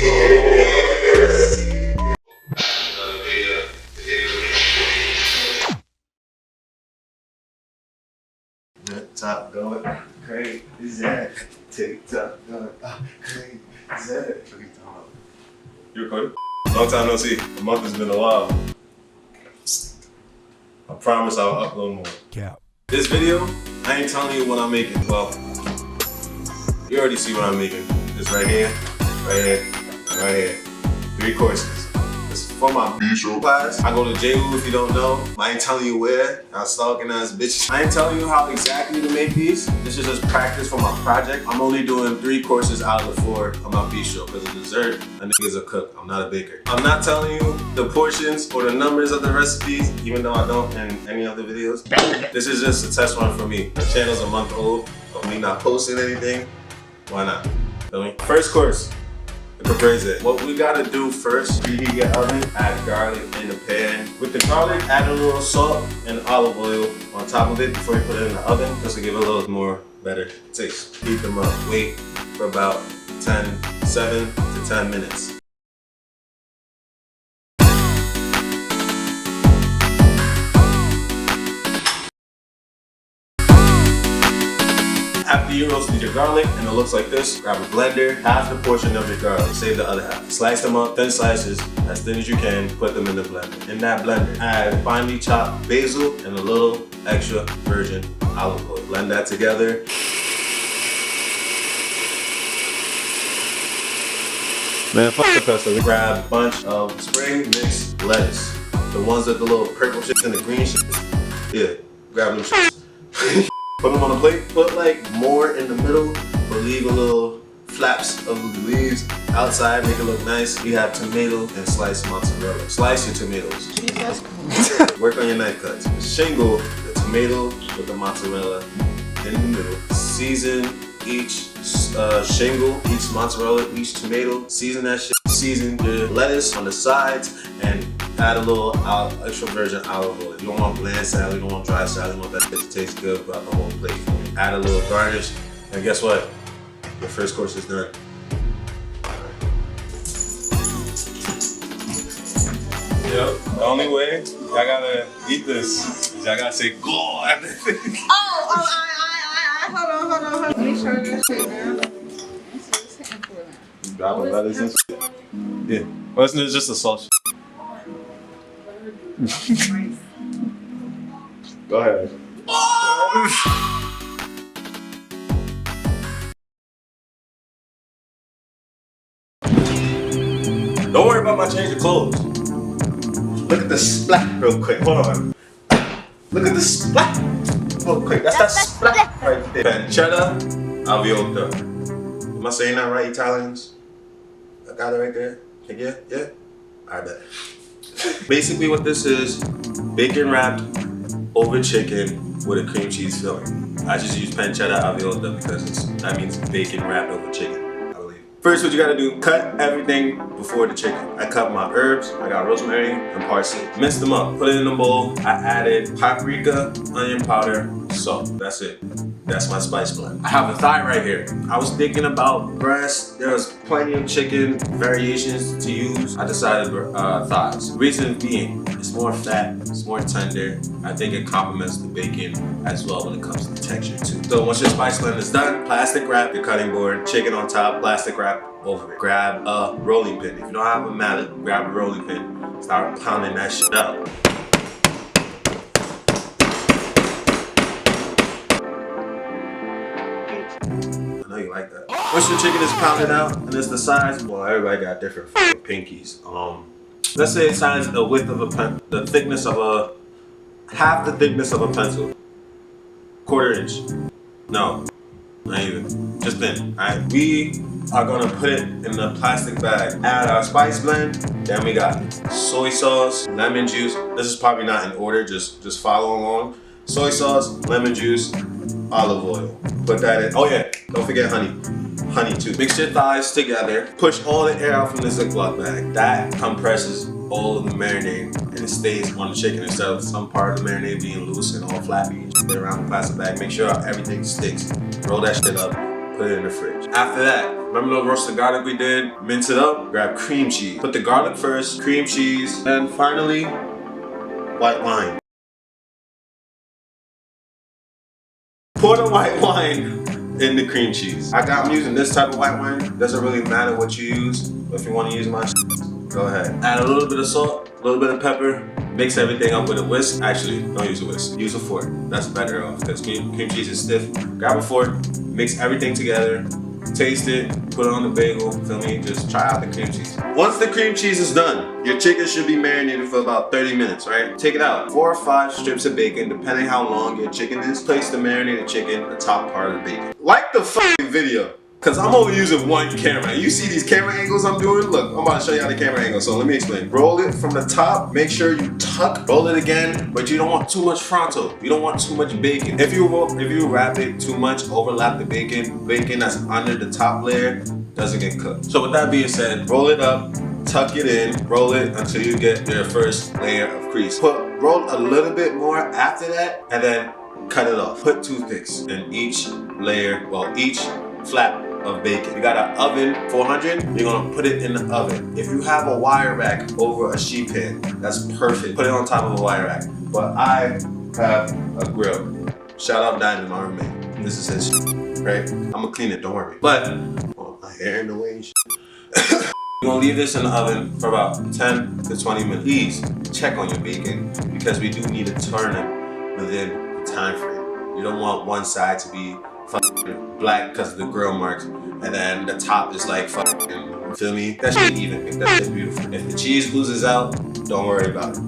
TikTok going crazy. TikTok going crazy. You recording? Long time no see. A month has been a while. I promise I'll upload more. Yeah. This video, I ain't telling you what I'm making. Well, you already see what I'm making. This right here, right here, and right here. 3 courses. This is for my B-show class. I go to Gawwd if you don't know. I ain't telling you where. I'm stalking ass bitch. I ain't telling you how exactly to make these. This is just practice for my project. I'm only doing 3 courses out of the 4 of my B-show. Because of dessert, a nigga's a cook. I'm not a baker. I'm not telling you the portions or the numbers of the recipes, even though I don't in any other videos. This is just a test run for me. The channel's a month old, but me not posting anything. Why not? Feel me? First course. It. What we gotta do first, preheat your oven, add garlic in the pan. With the garlic, add a little salt and olive oil on top of it before you put it in the oven, just to give it a little more better taste. Heat them up. Wait for about 7 to 10 minutes. After you roasted your garlic and it looks like this, grab a blender, half the portion of your garlic, save the other half. Slice them up, thin slices, as thin as you can, put them in the blender. In that blender, add finely chopped basil and a little extra virgin olive oil. Blend that together. Man, fuck the pesto. Grab a bunch of spring mixed lettuce. The ones with the little purple shits and the green shits. Yeah, grab them shits. Put them on a plate, put like more in the middle, but leave a little flaps of the leaves outside, make it look nice. We have tomato and sliced mozzarella. Slice your tomatoes. Work on your knife cuts. Shingle the tomato with the mozzarella in the middle. Season each shingle, each mozzarella, each tomato. Season that shit. Season your lettuce on the sides and add a little extra virgin olive oil. You don't want bland salad, you don't want dry salad, you want that shit to taste good throughout the whole plate. Add a little garnish, and guess what? Your first course is done. Yep, the only way y'all gotta eat this is y'all gotta say Gawwd. Hold on. Let me try this shit, man. Dropping lettuce and shit. Yeah, well, it's just a salt shit. Go ahead. Don't worry about my change of clothes. Look at the splat real quick. Hold on. Look at the splat real quick. That's that splat right there. Pancetta aviola. Am I saying that right, Italians? I got it right there. Yeah? I bet. Basically what this is, bacon wrapped over chicken with a cream cheese filling. I just use pancetta aviola because that means bacon wrapped over chicken, I believe. First, what you gotta do, cut everything before the chicken. I cut my herbs, I got rosemary and parsley. Mince them up, put it in a bowl. I added paprika, onion powder, salt. That's it. That's my spice blend. I have a thigh right here. I was thinking about breast. There was plenty of chicken variations to use. I decided thighs. Reason being, it's more fat, it's more tender. I think it complements the bacon as well when it comes to texture too. So once your spice blend is done, plastic wrap your cutting board, chicken on top, plastic wrap over it. Grab a rolling pin. If you don't have a mallet, grab a rolling pin. Start pounding that shit out. You like that. Once your chicken is pounded out and it's the size, well, everybody got different fucking pinkies. Let's say it's size the width of the thickness of half the thickness of a pencil. 1/4 inch. No, not even. Just thin. Alright. We are gonna put it in the plastic bag. Add our spice blend. Then we got soy sauce, lemon juice. This is probably not in order. Just follow along. Soy sauce, lemon juice, olive oil. Put that in. Oh yeah, don't forget honey. Honey too. Mix your thighs together. Push all the air out from the Ziploc bag. That compresses all of the marinade and it stays on the chicken instead of some part of the marinade being loose and all flappy. Get around the plastic bag. Make sure everything sticks. Roll that shit up. Put it in the fridge. After that, Remember the roasted garlic we did? Mince it up, grab cream cheese. Put the garlic first, cream cheese, and finally, white wine. Pour the white wine in the cream cheese. I'm using this type of white wine. Doesn't really matter what you use. If you want to use my go ahead. Add a little bit of salt, a little bit of pepper. Mix everything up with a whisk. Actually, don't use a whisk. Use a fork. That's better off because cream cheese is stiff. Grab a fork, mix everything together. Taste it, put it on the bagel, feel me? Just try out the cream cheese. Once the cream cheese is done, your chicken should be marinated for about 30 minutes, right? Take it out. 4 or 5 strips of bacon, depending how long your chicken is. Place the marinated chicken on the top part of the bacon. Like the fucking video, cause I'm only using one camera. You see these camera angles I'm doing? Look, I'm about to show you how the camera angle, so let me explain. Roll it from the top, make sure you tuck, roll it again, but you don't want too much frontal. You don't want too much bacon. If you wrap it too much, overlap the bacon that's under the top layer doesn't get cooked. So with that being said, roll it up, tuck it in, roll it until you get your first layer of crease. Roll a little bit more after that, and then cut it off. Put toothpicks in each layer, well, each flap of bacon. You got an oven, 400, you're gonna put it in the oven. If you have a wire rack over a sheet pan, that's perfect. Put it on top of a wire rack. But I have a grill. Shout out Diamond, my roommate. This is his shit, right? I'm gonna clean it, don't worry. But, oh, my hair in the way and shit. You're gonna leave this in the oven for about 10 to 20 minutes. Please check on your bacon because we do need to turn it within the time frame. You don't want one side to be black because of the grill marks, and then the top is like fucking, you feel me? That shit even, that shit's beautiful. If the cheese oozes out, don't worry about it.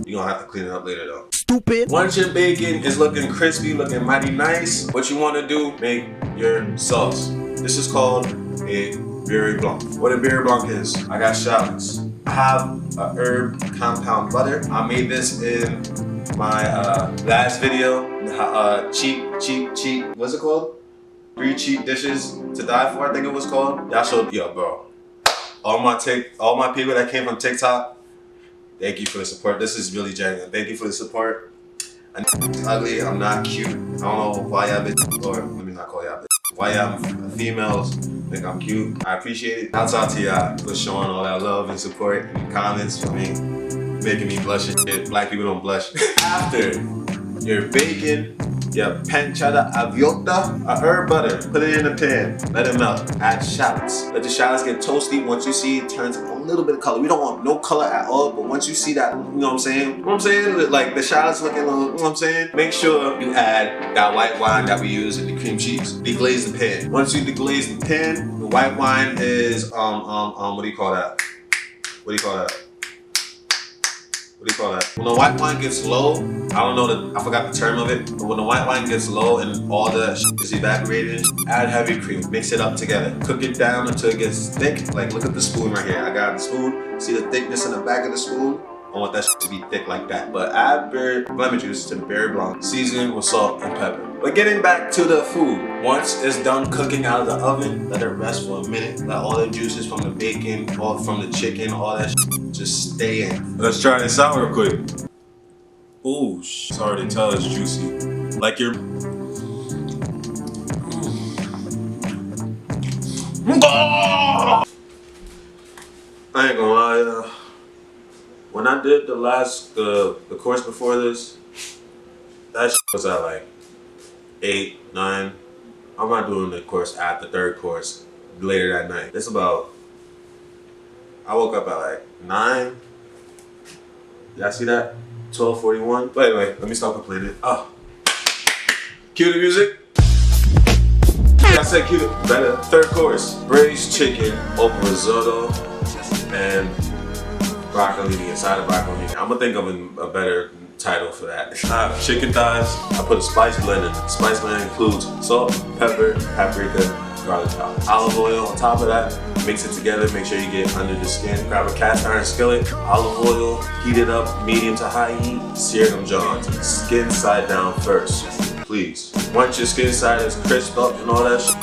You're gonna have to clean it up later though. Stupid. Once your bacon is looking crispy, looking mighty nice, what you wanna do, make your sauce. This is called a beurre blanc. What a beurre blanc is, I got shallots. I have a herb compound butter. I made this in my last video, cheap, what's it called? 3 cheap dishes to die for, I think it was called. Y'all showed, yo bro, all my people that came from TikTok, thank you for the support. This is really genuine. Thank you for the support. I'm ugly, I'm not cute. I don't know why y'all bitch, or let me not call y'all bitch. Why y'all females think I'm cute. I appreciate it. I'll talk to y'all for showing all that love and support in the comments for me. Making me blush and shit. Black people don't blush. After your bacon, your pancetta aviota, a herb butter, put it in a pan, let it melt. Add shallots. Let the shallots get toasty. Once you see it turns a little bit of color. We don't want no color at all, but once you see that, you know what I'm saying? You know what I'm saying? Like the shallots looking a little, you know what I'm saying? Make sure you add that white wine that we use in the cream cheese. Deglaze the pan. Once you deglaze the pan, the white wine is, what do you call that? What do you call that? What do you call that? When the white wine gets low, I don't know I forgot the term of it, but when the white wine gets low and all the shit is evaporated, add heavy cream, mix it up together. Cook it down until it gets thick. Like look at the spoon right here. I got the spoon. See the thickness in the back of the spoon? I want that shit to be thick like that. But add lemon juice to the beurre blanc, season with salt and pepper. But getting back to the food, once it's done cooking out of the oven, let it rest for a minute. Let all the juices from the bacon, all from the chicken, all that shit just stay in. Let's try this out real quick. Ooh, it's hard to tell it's juicy. Like your... I ain't gonna lie, when I did the course before this, that shit was at like 8, 9. I'm not doing the course at the 3rd course later that night. It's about, I woke up at like 9. Y'all see that? 12:41. But anyway, let me stop complaining. Oh. Cue the music. I said cue the better. 3rd course. Braised chicken, open risotto, and broccolini, inside of broccolini. I'm gonna think of a better title for that. I have chicken thighs. I put a spice blend in. The spice blend includes salt, pepper, paprika, garlic powder. Olive oil on top of that. Mix it together. Make sure you get under the skin. Grab a cast iron skillet. Olive oil. Heat it up medium to high heat. Sear them johns. Skin side down first, please. Once your skin side is crisped up and all that shit,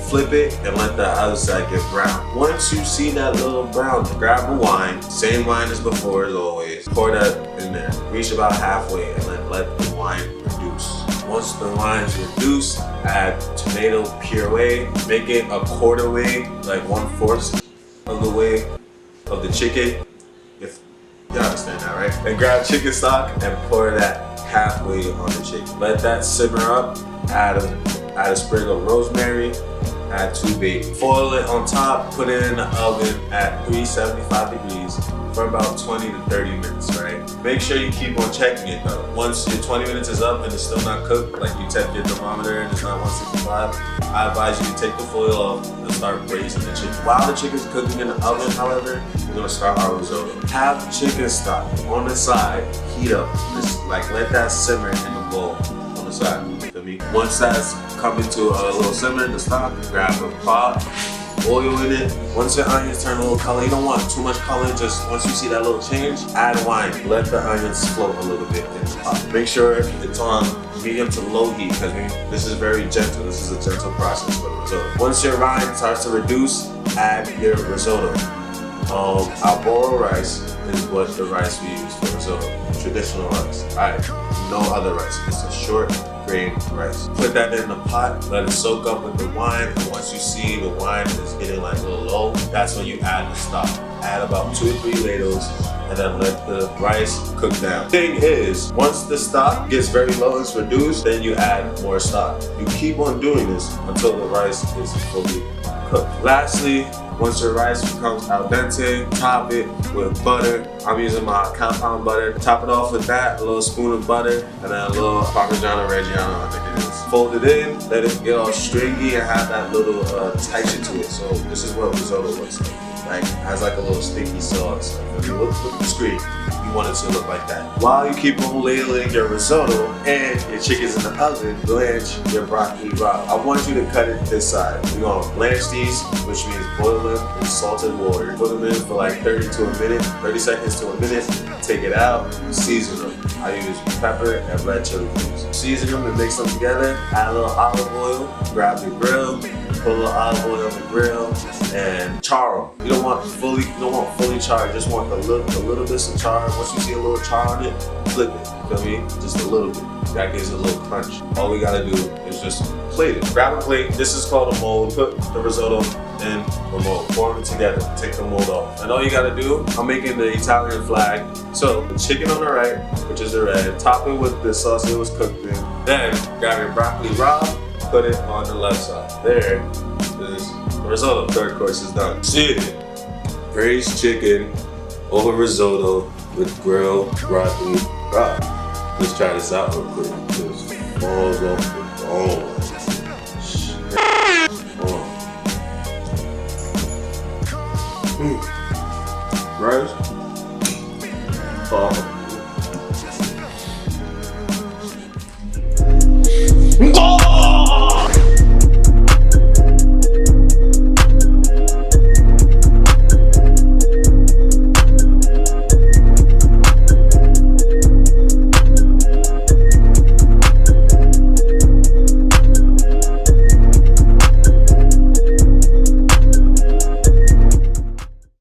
flip it and let the other side get brown. Once you see that little brown, grab a wine, same wine as before as always. Pour that in there. Reach about halfway and then let the wine produce. Once the wine's reduced, add tomato puree. Make it a quarter way, like 1/4 of the way of the chicken. If you understand that, right? And grab chicken stock and pour that halfway on the chicken. Let that simmer up. Add a sprig of rosemary. Add 2 bacon. Foil it on top. Put it in the oven at 375 degrees for about 20 to 30 minutes, right? Make sure you keep on checking it though. Once your 20 minutes is up and it's still not cooked, like you check your thermometer and it's not 165, I advise you to take the foil off and start braising the chicken. While the chicken's cooking in the oven, however, we're gonna start our risotto. Have chicken stock on the side, heat up. Just like let that simmer in the bowl on the side. Feel me? Once that's coming to a little simmer in the stock, grab a pot, oil in it. Once your onions turn a little color, you don't want too much color, just once you see that little change, add wine. Let the onions float a little bit in the pot. Make sure it's on medium to low heat because this is very gentle. This is a gentle process for the risotto. Once your wine starts to reduce, add your risotto. Alboro rice is what the rice we use for risotto. Traditional rice. Alright, no other rice. It's a short grain rice. Put that in the pot, let it soak up with the wine, and once you see the wine is getting like a little low, that's when you add the stock. Add about 2 or 3 ladles and then let the rice cook down. Thing is, once the stock gets very low, it's reduced, then you add more stock. You keep on doing this until the rice is fully cooked. Lastly, once your rice becomes al dente, top it with butter. I'm using my compound butter. Top it off with that, a little spoon of butter, and then a little Parmigiano Reggiano, I think it is. Fold it in, let it get all stringy and have that little texture to it. So this is what risotto looks like. Like, it has like a little sticky sauce. Like, if you look at the screen, you want it to look like that. While you keep on ladling your risotto and your chicken's in the oven, blanch your broccoli raw. I want you to cut it this side. We're gonna blanch these, which means boil them in salted water. Put them in for like 30 seconds to a minute. Take it out, season them. I use pepper and red chili flakes. Season them and mix them together. Add a little olive oil. Grab your grill. Put a little olive oil on the grill and char them. You don't want fully charred. You just want a little bit of char. Once you see a little char on it, flip it. Feel me? Just a little bit. That gives it a little crunch. All we gotta do is just plate it. Grab a plate. This is called a mold. Put the risotto in the mold. Form it together. Take the mold off. And all you gotta do, I'm making the Italian flag. So the chicken on the right, which is the red, top it with the sauce it was cooked in. Then grab your broccoli raw. Put it on the left side. There is the risotto. Third course is done. Chicken. Braised chicken over risotto with grilled broccoli raw. Let's try this out real quick. Just falls off